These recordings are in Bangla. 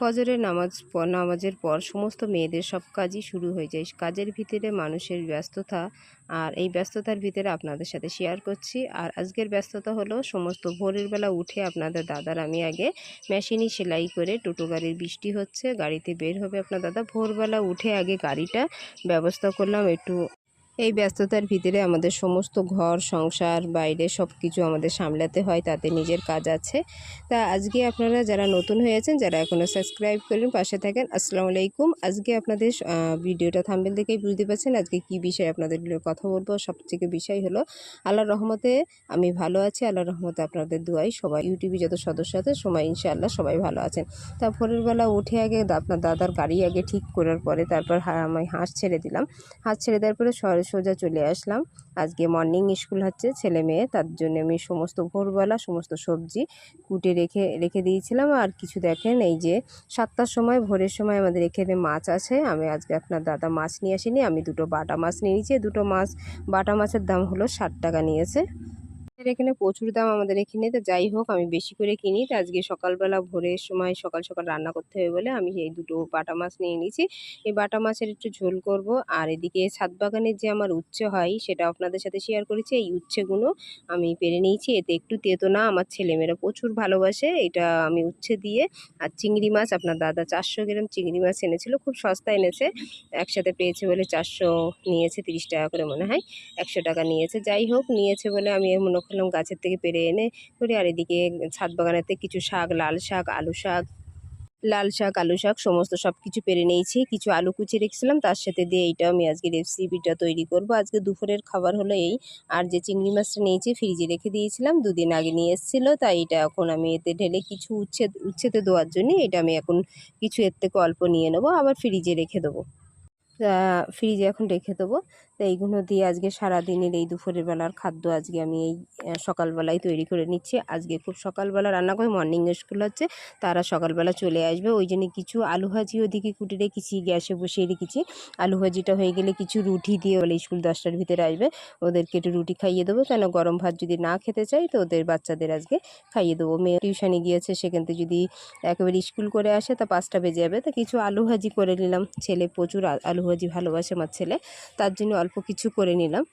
ফজরের নামাজের পর সমস্ত মেয়েদের সব কাজই শুরু হয়ে যায়। কাজের ভিতরে মানুষের ব্যস্ততা, আর এই ব্যস্ততার ভিতরে আপনাদের সাথে শেয়ার করছি। আর আজকের ব্যস্ততা হলো সমস্ত ভোরের বেলা উঠে আপনাদের দাদার আমি আগে মেশিনই সেলাই করে, টোটো গাড়ির বৃষ্টি হচ্ছে, গাড়িতে বের হবে আপনার দাদা। ভোরবেলা উঠে আগে গাড়িটা ব্যবস্থা করলাম একটু। এই ব্যস্ততার ভিতরে আমাদের সমস্ত ঘর সংসার বাইরে সব কিছু আমাদের সামলাতে হয়, তাতে নিজের কাজ আছে। তা আজকে আপনারা যারা নতুন হয়েছেন, যারা এখনও সাবস্ক্রাইব করেন, পাশে থাকেন। আসসালামু আলাইকুম। আজকে আপনাদের ভিডিওটা থাম্বনেল দেখেই বুঝতে পারছেন আজকে কি বিষয় আপনাদের কথা বলবো। সবথেকে বিষয় হলো আল্লাহর রহমতে আমি ভালো আছি, আল্লাহর রহমতে আপনাদের দোয়াই সবাই ইউটিউবে যত সদস্য আছে সবাই ইনশাআল্লাহ সবাই ভালো আছেন। তা ভোরের বেলা উঠে আগে আপনার দাদার গাড়ি আগে ঠিক করার পরে তারপর আমি হাঁস ছেড়ে দিলাম। হাঁস ছেড়ে দেওয়ার পরে সোজা চলে আসলাম। আজকে মর্নিং স্কুল হচ্ছে ছেলে মেয়ে, তার জন্য আমি সমস্ত ভোরবেলা সমস্ত সবজি কুটে রেখে দিয়েছিলাম। আর কিছু দেখেন, এই যে 7টার সময় ভোরের সময় আমাদের এখানে মাছ আছে। আমি আজকে আপনার দাদা মাছ নিয়ে আসিনি, আমি দুটো বাটা মাছ নিয়ে নিয়েছি। দুটো মাছ বাটা মাছের দাম হলো 60 টাকা নিয়েছে। এখানে প্রচুর দাম আমাদের এখানে, তো যাই হোক আমি বেশি করে কিনি। তো আজকে সকালবেলা ভোরের সময় সকাল সকাল রান্না করতে হবে বলে আমি এই দুটো বাটা মাছ নিয়ে নিয়েছি। এই বাটা মাছের একটু ঝোল করব। আর এদিকে ছাদ বাগানের যে আমার উচ্ছে হয় সেটা আপনাদের সাথে শেয়ার করেছি। এই উচ্ছেগুলো আমি পেরে নিয়েছি, এতে একটু তেতো না, আমার ছেলেমেয়েরা প্রচুর ভালোবাসে এটা। আমি উচ্ছে দিয়ে আর চিংড়ি মাছ, আপনার দাদা 400 গ্রাম চিংড়ি মাছ এনেছিল, খুব সস্তা এনেছে, একসাথে পেয়েছে বলে 400 নিয়েছে, 30 টাকা করে মনে হয়, 100 টাকা নিয়েছে। যাই হোক নিয়েছে বলে আমি মনে করলাম গাছের থেকে পেরে এনে করি। আর এদিকে ছাদ বাগানেতে কিছু শাক, লাল শাক আলু শাক সমস্ত সব কিছু পেরে নিয়েছি। কিছু আলু কুচিয়ে রেখেছিলাম, তার সাথে দিয়ে এইটা আমি আজকে রেসিপিটা তৈরি করব। আজকে দুপুরের খাবার হলো এই। আর যে চিংড়ি মাছটা নিয়েছি ফ্রিজে রেখে দিয়েছিলাম, দুদিন আগে নিয়ে এসেছিলো, তাই এটা এখন আমি এতে ঢেলে কিছু উচ্ছেতে দেওয়ার জন্য এটা আমি এখন কিছু এর থেকে অল্প নিয়ে নেবো, আবার ফ্রিজে রেখে দেবো। ফ্রিজে এখন রেখে দেবো। তো এইগুলো দিয়ে আজকে সারাদিনের এই দুপুরের বেলার খাদ্য আজকে আমি এই সকালবেলায় তৈরি করে নিচ্ছি। আজকে খুব সকালবেলা রান্না করে, মর্নিং স্কুল হচ্ছে, তারা সকালবেলা চলে আসবে, ওই জন্য কিছু আলু ভাজি ওদিকে কুটে রেখেছি, গ্যাসে বসিয়ে রেখেছি। আলু ভাজিটা হয়ে গেলে কিছু রুটি দিয়ে, বলে স্কুল 10টার ভিতরে আসবে, ওদেরকে একটু রুটি খাইয়ে দেবো, কেন গরম ভাত যদি না খেতে চাই তো ওদের বাচ্চাদের আজকে খাইয়ে দেবো। মেয়ে টিউশনে গিয়েছে, সেখান থেকে যদি একেবারে স্কুল করে আসে তা 5টা বেজে যাবে। তো কিছু আলু ভাজি করে নিলাম, ছেলে প্রচুর আলু ভাজি ভালোবাসে আমার ছেলে, তার জন্য অল্প কিছু করে নিলাম।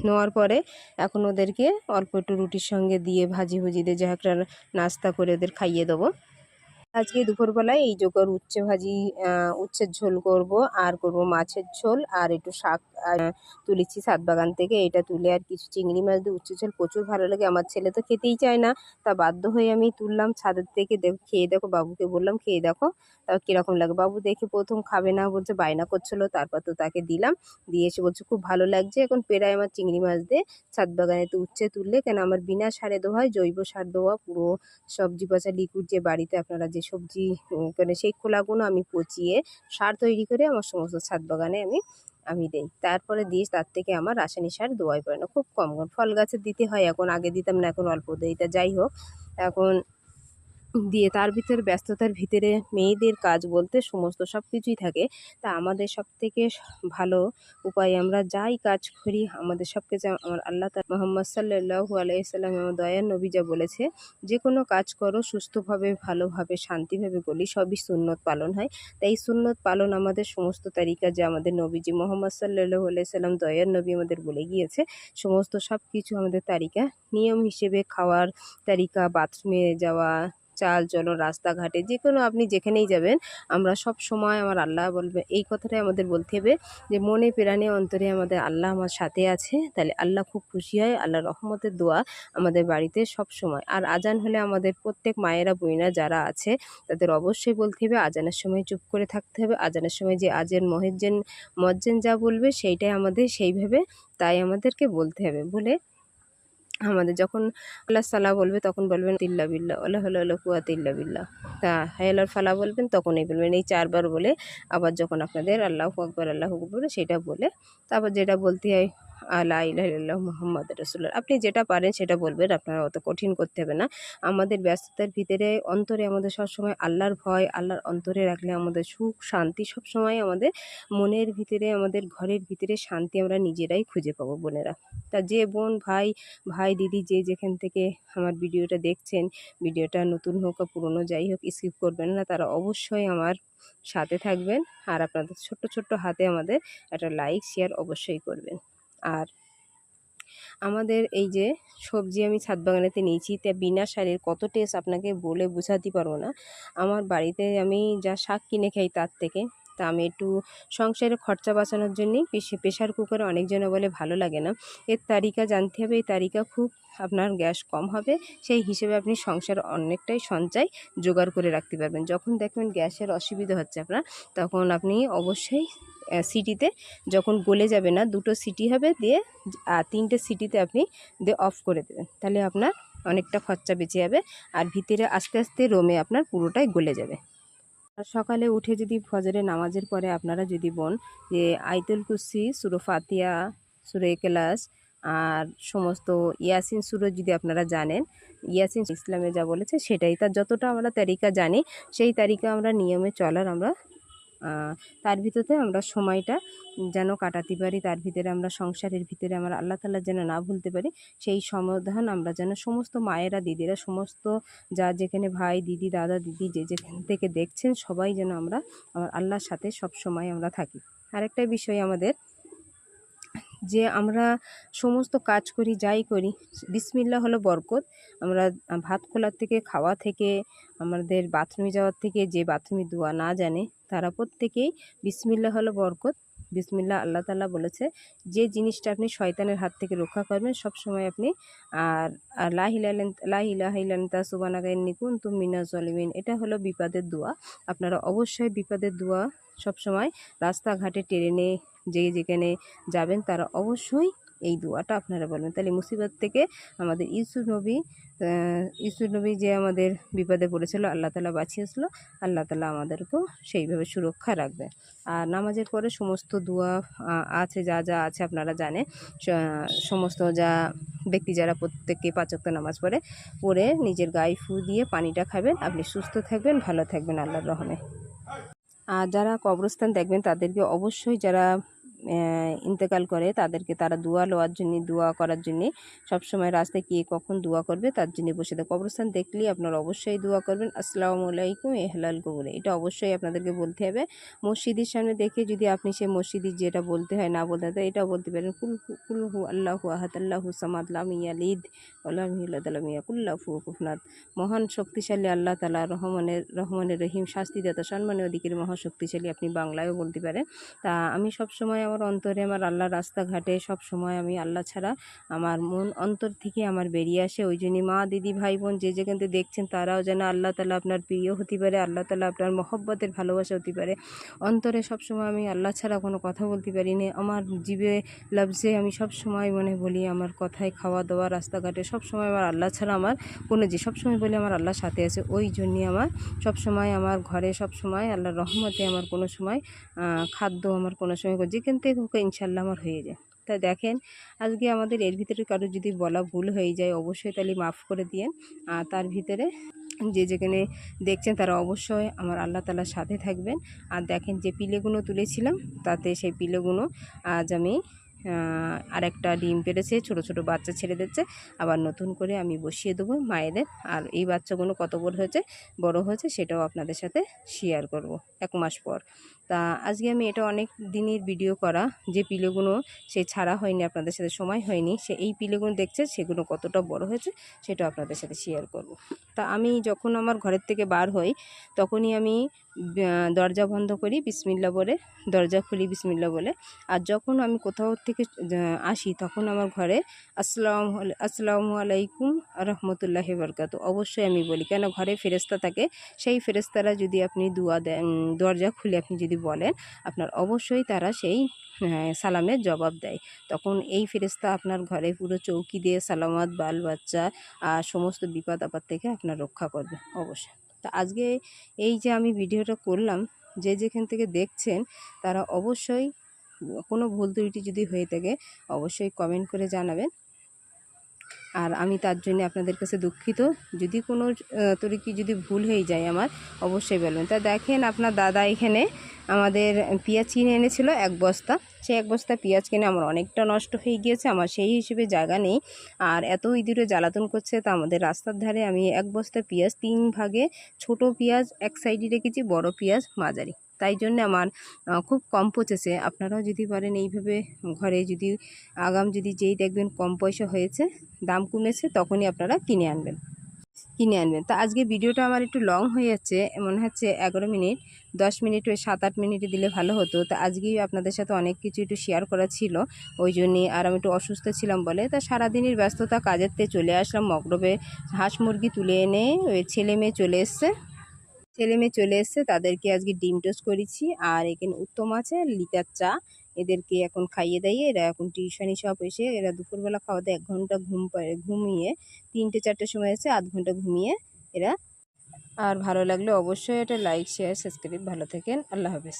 নেওয়ার পরে এখন ওদেরকে অল্প একটু রুটির সঙ্গে দিয়ে ভাজি ভুজি দিয়ে যা একটা নাস্তা করে ওদের খাইয়ে দেবো। আজকে দুপুরবেলায় এই জোগাড় উচ্ছে ভাজি, উচ্ছের ঝোল করব, আর করব মাছের ঝোল, আর একটু শাক তুলেছি ছাদ বাগান থেকে, এটা তুলে আর কিছু চিংড়ি মাছ দিয়ে উচ্ছে ঝোল প্রচুর ভালো লাগে। আমার ছেলে তো খেতেই চায় না, তা বাধ্য হয়ে আমি তুললাম ছাদের থেকে, খেয়ে দেখো, বাবুকে বললাম খেয়ে দেখো তাও কীরকম লাগে। বাবু দেখে প্রথম খাবে না, বলছে বায়না করছিলো, তারপর তো তাকে দিলাম, দিয়ে এসে বলছে খুব ভালো লাগছে। এখন পেরায় আমার চিংড়ি মাছ দিয়ে ছাদ বাগানে তো উচ্ছে তুললে, কেন আমার বিনা সারে দেওয়া হয়, জৈব সার দেওয়া, পুরো সবজি পচা লিকুইড, যে বাড়িতে আপনারা যে সবজি মানে সেই খোলাগুলো আমি পচিয়ে সার তৈরি করে আমার সমস্ত ছাদ বাগানে আমি দেই। তারপরে দিই, তার থেকে আমার রাসায়নিক সার দেওয়াই পড়ে না, খুব কম ফল গাছে দিতে হয়, এখন আগে দিতাম না, এখন অল্প দিই। তা যাই হোক এখন দিয়ে তার ভিতরে ব্যস্ততার ভিতরে মেয়েদের কাজ বলতে সমস্ত সব কিছুই থাকে। তা আমাদের সব থেকে ভালো উপায়, আমরা যাই কাজ করি আমাদের সব কিছু আমার আল্লাহ মুহাম্মদ সাল্লাল্লাহু আলাইহি সাল্লাম আমার দয়ার নবী যা বলেছে, যে কোনো কাজ করো সুস্থভাবে ভালোভাবে শান্তিভাবে বলি, সবই সুন্নত পালন হয়। তাই এই সুন্নত পালন আমাদের সমস্ত তারিকা, যে আমাদের নবীজি মুহাম্মদ সাল্লাল্লাহু আলাইহি সাল্লাম দয়ার নবী আমাদের বলে গিয়েছে, সমস্ত সব কিছু আমাদের তারিকা নিয়ম হিসেবে, খাওয়ার তারিকা, বাথরুমে যাওয়া, চাল চলন, রাস্তাঘাটে যে কোনো আপনি যেখানেই যাবেন, আমরা সব সময় আমার আল্লাহ বলবে, এই কথাটাই আমাদের বলতে হবে, যে মনে প্রাণে অন্তরে আমাদের আল্লাহ আমার সাথে আছে, তাহলে আল্লাহ খুব খুশি হয়। আল্লাহর রহমতের দোয়া আমাদের বাড়িতে সব সময়। আর আজান হলে আমাদের প্রত্যেক মায়েরা বোনেরা যারা আছে তাদের অবশ্যই বলতে হবে, আজানের সময় চুপ করে থাকতে হবে, আজানের সময় যে আজের মজ্জেন যা বলবে সেইটাই আমাদের সেইভাবে তাই আমাদেরকে বলতে হবে। বলে আমাদের যখন আল্লাহ সালাহ বলবে তখন বলবেন ইল্লা বিল্লাহ, ওলা হলো কুয়াত ইল্লা বিল্লাহ। তা হায়ালার ফালা বলবেন তখনই বলবেন, এই 4বার বলে আবার যখন আপনাদের আল্লাহু আকবার সেটা বলে তারপর যেটা বলতে হয় লা ইলাহা ইল্লাল্লাহু মুহাম্মাদুর রাসূলুল্লাহ। আপনি যেটা পারেন সেটা বলবেন, আপনার অত কঠিন করতে হবে না। আমাদের ব্যস্ততার ভিতরে অন্তরে আমাদের সবসময় আল্লাহর ভয়, আল্লাহর অন্তরে রাখলে আমাদের সুখ শান্তি সবসময় আমাদের মনের ভিতরে, আমাদের ঘরের ভিতরে শান্তি আমরা নিজেরাই খুঁজে পাবো বোনেরা। তা যে বোন, ভাই, দিদি যে যেখান থেকে আমার ভিডিওটা দেখছেন, ভিডিওটা নতুন হোক বা পুরনো যাই হোক স্কিপ করবেন না, তারা অবশ্যই আমার সাথে থাকবেন। আর আপনাদের ছোট্ট ছোট্ট হাতে আমাদের একটা লাইক শেয়ার অবশ্যই করবেন। আর আমাদের এই যে সবজি আমি ছাদ বাগানেতে নিয়েছি, তা বিনা সারের কত টেস্ট আপনাকে বলে বোঝাতে পারবো না। আমার বাড়িতে আমি যা শাক কিনে খাই তার থেকে, তা আমি একটু সংসারে খরচা বাঁচানোর জন্যই প্রেশার কুকারে অনেকজনে বলে ভালো লাগে না, এর তারিকা জানতে হবে। এই তারিকা খুব আপনার গ্যাস কম হবে, সেই হিসেবে আপনি সংসার অনেকটাই সঞ্চয় জোগাড় করে রাখতে পারবেন। যখন দেখবেন গ্যাসের অসুবিধা হচ্ছে আপনার, তখন আপনি অবশ্যই সিটিতে যখন গলে যাবে না, 2টো সিটি হবে দিয়ে, আর 3টে সিটিতে আপনি দিয়ে অফ করে দেবেন, তাহলে আপনার অনেকটা খরচা বেঁচে যাবে। আর ভিতরে আস্তে আস্তে রোমে আপনার পুরোটাই গলে যাবে। আর সকালে উঠে যদি ফজরের নামাজের পরে আপনারা যদি যে আয়াতুল কুরসি, সূরা ফাতিহা, সূরা ইখলাস আর সমস্ত ইয়াসিন সূরা যদি আপনারা জানেন, ইয়াসিন ইসলামে যা বলেছে সেটাই, তার যতটা আমরা তারিকা জানি সেই তারিকা আমরা নিয়মে চলার আমরা তার ভিতরে আমরা সময়টা যেন কাটাতে পারি, তার ভিতরে আমরা সংসারের ভিতরে আমরা আল্লাহ তাআলা যেন না ভুলতে পারি, সেই সমাধান আমরা যেন সমস্ত মায়েরা, দিদিরা, সমস্ত যা যেখানে ভাই, দিদি, দাদা, দিদি যে যেখান থেকে দেখছেন সবাই যেন আমরা আমার আল্লাহর সাথে সব সময় আমরা থাকি। আরেকটা বিষয় আমাদের, যে আমরা সমস্ত কাজ করি যাই করি, বিসমিল্লাহ হলো বরকত। আমরা ভাত খোলার থেকে, খাওয়া থেকে, আমাদের বাথরুমে যাওয়ার থেকে, যে বাথরুমে দোয়া না জানে তারা প্রত্যেকেই বিসমিল্লাহ হলো বরকত। বিসমিল্লাহ আল্লাহ তাআলা বলেছে যে জিনিসটা আপনি শয়তানের হাত থেকে রক্ষা করবেন সব সময় আপনি। আর লা ইলাহা ইল্লা আনতা সুবহানাকা ইন্নী কুনতু মিনাজ জালিমিন, এটা হলো বিপদের দোয়া। আপনারা অবশ্যই বিপদের দোয়া সবসময় রাস্তাঘাটে, ট্রেনে, যেখানে যাবেন তারা অবশ্যই এই দোয়াটা আপনারা বলবেন, তাহলে মুসিবত থেকে আমাদের ইউসুফ নবী যে আমাদের বিপদে পড়েছিল, আল্লাহ তাআলা বাঁচিয়েছিল, আল্লাহ তাআলা আমাদেরকেও সেইভাবে সুরক্ষা রাখবে। আর নামাজের পরে সমস্ত দোয়া আছে, যা যা আছে আপনারা জানেন, সমস্ত যা ব্যক্তি যারা প্রত্যেককে 5 ওয়াক্ত নামাজ পড়ে নিজের গায়ে ফু দিয়ে পানিটা খাবেন, আপনি সুস্থ থাকবেন, ভালো থাকবেন আল্লাহর রহমে। আর যারা কবরস্থান দেখবেন তাদেরকে অবশ্যই, যারা ইন্তেকাল করে তাদেরকে তারা দোয়া করার জন্যে সবসময় রাস্তায় কে কখন দোয়া করবে তার জন্য বসে থাকে। কবরস্থান দেখলেই আপনারা অবশ্যই দোয়া করবেন, আসসালামু আলাইকুম এহলাল কবরে, এটা অবশ্যই আপনাদেরকে বলতে হবে। মসজিদের সামনে দেখে যদি আপনি সেই মসজিদের যেটা বলতে হয় না বলতে হয়, এটাও বলতে পারেন, কুল হু আল্লাহু আহাদ আল্লাহু সামাদ লাম ইয়ালিদ ওয়ালাম ইউলাদ ওয়ালাম ইয়াকুল লাহু কুফুয়ান আহাদ। মহান শক্তিশালী আল্লাহ তাআলা, রহমানের রহিম, শাস্তিদাতা, সম্মানীয় অধিকারী, মহাশক্তিশালী, আপনি বাংলায়ও বলতে পারেন। তা আমি সবসময় আমার অন্তরে, আমার আল্লাহ রাস্তাঘাটে সবসময় আমি আল্লাহ ছাড়া আমার মন অন্তর থেকে আমার বেরিয়ে আসে। ওই জন্যই মা, দিদি, ভাই, বোন যে যেখান থেকে দেখছেন তারাও যেন আল্লাহ তাআলা আপনার প্রিয় হতে পারে, আল্লাহ তাআলা আপনার মহব্বতের ভালোবাসা হতে পারে। অন্তরে সবসময় আমি আল্লাহ ছাড়া কোনো কথা বলতে পারিনি, আমার জিভে লফজে আমি সবসময় মনে বলি, আমার কথায়, খাওয়া দাওয়া, রাস্তাঘাটে সবসময় আমার আল্লাহ ছাড়া আমার কোনো যে সবসময় বলি আমার আল্লাহর সাথে আছে। ওই জন্যই আমার সবসময় আমার ঘরে সবসময় আল্লাহর রহমতে আমার কোনো সময় খাদ্য আমার কোনো সময় যেখান থেকে হোক ইনশাল্লাহ আমার হয়ে যায়। তা দেখেন আজকে আমাদের এর ভিতরে কারো যদি বলা ভুল হয়ে যায় অবশ্যই তাহলে মাফ করে দিয়েন। আর তার ভিতরে যে যেখানে দেখছেন তারা অবশ্যই আমার আল্লাহ তাআলার সাথে থাকবেন। আর দেখেন যে পিলেগুলো তুলেছিলাম, তাতে সেই পিলেগুলো আজ আমি আরেকটা ডিম পেড়েছে, ছোট ছোট বাচ্চা ছেড়ে দিচ্ছে, আবার নতুন করে আমি বসিয়ে দেবো মায়েদের। আর এই বাচ্চাগুলো কত বড় হয়েছে সেটাও আপনাদের সাথে শেয়ার করব 1 মাস পর। তা আজকে আমি এটা অনেক দিনের ভিডিও করা, যে পিলেগুলো সে ছাড়া হয়নি, আপনাদের সাথে সময় হয়নি, সে এই পিলেগুলো দেখছে সেগুলো কতটা বড় হয়েছে সেটাও আপনাদের সাথে শেয়ার করব। তা আমি যখন আমার ঘরের থেকে বার হই তখনই আমি দরজা বন্ধ করি বিসমিল্লাহ বলে, দরজা খুলি বিসমিল্লাহ বলে। আর যখন আমি কোথাও থেকে আসি তখন আমার ঘরে আসসালামু আলাইকুম রহমতুল্লাহি বারাকাতু অবশ্যই আমি বলি, কেন ঘরে ফেরেশতা থাকে, সেই ফেরেশতারা যদি আপনি দরজা খুলে আপনি যদি বলেন, আপনার অবশ্যই তারা সেই সালামের জবাব দেয়। তখন এই ফেরেশতা আপনার ঘরে পুরো চৌকি দিয়ে সালামত, বাল বাচ্চা আর সমস্ত বিপদ আপদ থেকে আপনার রক্ষা করবে অবশ্যই। তা আজকে এই যে আমি ভিডিওটা করলাম, যে যেখান থেকে দেখছেন তারা অবশ্যই কোনো ভুল ত্রুটি যদি হয়ে থাকে অবশ্যই কমেন্ট করে জানাবেন। আর আমি তার জন্য আপনাদের কাছে দুঃখিত। যদি কোনো তরিকি যদি ভুল হয়ে যায় আমার অবশ্যই বলবেন। তা দেখেন আপনার দাদা এখানে আমাদের পেঁয়াজ কিনে এনেছিল 1 বস্তা। সেই 1 বস্তা পেঁয়াজ কিনে আমার অনেকটা নষ্ট হয়ে গিয়েছে, আমার সেই হিসেবে জায়গা নেই। আর এত ইঁদুরে জ্বালাতন করছে, তা আমাদের রাস্তার ধারে আমি 1 বস্তা পেঁয়াজ 3 ভাগে ছোট পেঁয়াজ এক সাইডে রেখেছি, বড় পেঁয়াজ মাঝারি। তাই জন্য আমার খুব কম পচেছে। আপনারাও যদি পারেন এইভাবে ঘরে যদি আগাম যদি যেই দেখবেন কম পয়সা হয়েছে, দাম কমেছে, তখনই আপনারা কিনে আনবেন। তো আজকে ভিডিওটা আমার একটু লং হয়ে যাচ্ছে, মনে হচ্ছে 11 মিনিট, 10 মিনিট ওই 7-8 মিনিটে দিলে ভালো হতো। তো আজকেই আপনাদের সাথে অনেক কিছু একটু শেয়ার করা ছিল, ওই জন্যে। আর আমি একটু অসুস্থ ছিলাম বলে, তা সারাদিনের ব্যস্ততা কাজেরতে চলে আসলাম। মগরবে হাঁস মুরগি তুলে এনে ওই ছেলে মেয়ে চলে এসছে, তাদেরকে আজকে ডিম টোস্ট করেছি। আর এখানে উত্তম আছে, লিকার চা, এদেরকে এখন খাইয়ে দাইয়ে এরা এখন টিউশনি সব এসে এরা দুপুরবেলা খাওয়াতে 1 ঘন্টা ঘুমিয়ে 3টে-4টের সময় এসে আধ ঘন্টা ঘুমিয়ে এরা। আর ভালো লাগলে অবশ্যই এটা লাইক শেয়ার সাবস্ক্রাইব। ভালো থাকেন, আল্লাহ হাফেজ।